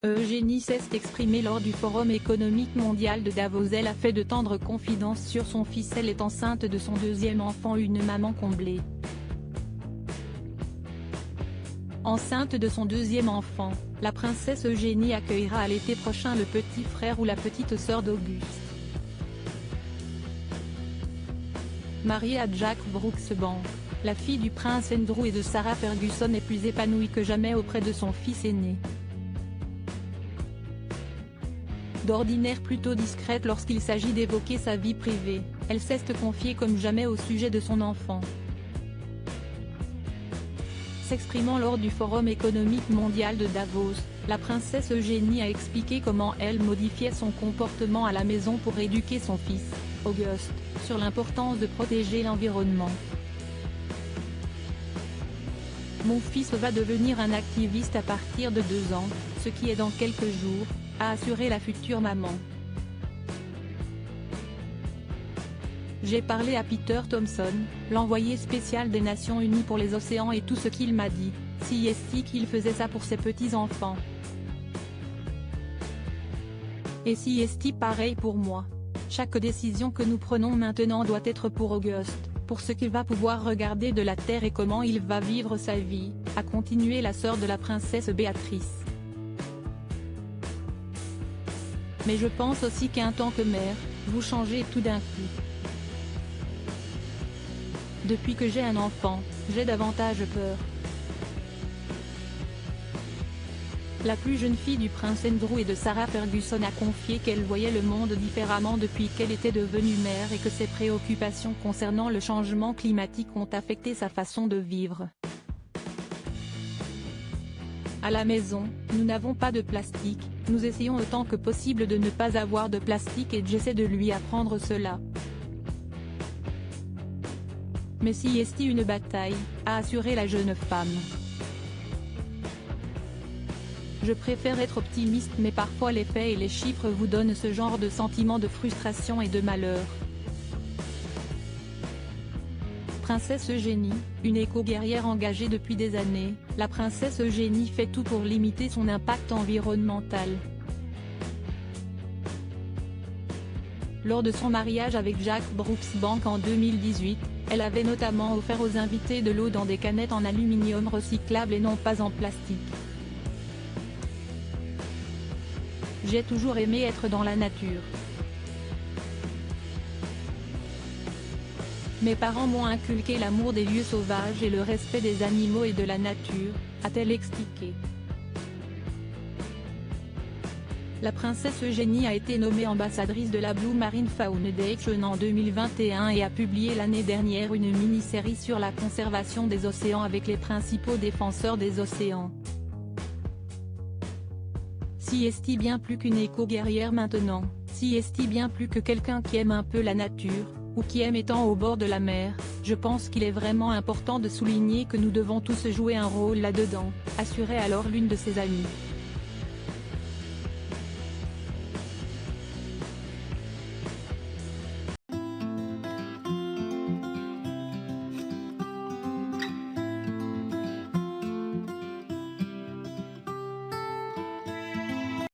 Eugénie s'est exprimée lors du Forum économique mondial de Davos. Elle a fait de tendres confidences sur son fils. Elle est enceinte de son deuxième enfant, une maman comblée. Enceinte de son deuxième enfant, la princesse Eugénie accueillera à l'été prochain le petit frère ou la petite sœur d'Auguste. Mariée à Jack Brooksbank, la fille du prince Andrew et de Sarah Ferguson est plus épanouie que jamais auprès de son fils aîné. D'ordinaire plutôt discrète lorsqu'il s'agit d'évoquer sa vie privée, elle s'est confiée comme jamais au sujet de son enfant. S'exprimant lors du Forum économique mondial de Davos, la princesse Eugénie a expliqué comment elle modifiait son comportement à la maison pour éduquer son fils, Auguste, sur l'importance de protéger l'environnement. Mon fils va devenir un activiste à partir de 2 ans, ce qui est dans quelques jours, a assuré la future maman. J'ai parlé à Peter Thomson, l'envoyé spécial des Nations Unies pour les océans, et tout ce qu'il m'a dit, c'est qu'il faisait ça pour ses petits-enfants. Et c'est pareil pour moi. Chaque décision que nous prenons maintenant doit être pour Auguste, pour ce qu'il va pouvoir regarder de la Terre et comment il va vivre sa vie, a continué la sœur de la princesse Béatrice. Mais je pense aussi qu'en tant que mère, vous changez tout d'un coup. Depuis que j'ai un enfant, j'ai davantage peur. La plus jeune fille du prince Andrew et de Sarah Ferguson a confié qu'elle voyait le monde différemment depuis qu'elle était devenue mère et que ses préoccupations concernant le changement climatique ont affecté sa façon de vivre. À la maison, nous n'avons pas de plastique, nous essayons autant que possible de ne pas avoir de plastique et j'essaie de lui apprendre cela. Mais c'est une bataille, a assuré la jeune femme. Je préfère être optimiste, mais parfois les faits et les chiffres vous donnent ce genre de sentiment de frustration et de malheur. Princesse Eugénie, une éco-guerrière engagée depuis des années, la princesse Eugénie fait tout pour limiter son impact environnemental. Lors de son mariage avec Jack Brooksbank en 2018, elle avait notamment offert aux invités de l'eau dans des canettes en aluminium recyclable et non pas en plastique. J'ai toujours aimé être dans la nature. Mes parents m'ont inculqué l'amour des lieux sauvages et le respect des animaux et de la nature, a-t-elle expliqué. La princesse Eugénie a été nommée ambassadrice de la Blue Marine Foundation en 2021 et a publié l'année dernière une mini-série sur la conservation des océans avec les principaux défenseurs des océans. C'est bien plus qu'une éco-guerrière maintenant, c'est bien plus que quelqu'un qui aime un peu la nature, ou qui aime étant au bord de la mer. Je pense qu'il est vraiment important de souligner que nous devons tous jouer un rôle là-dedans, assurait alors l'une de ses amies.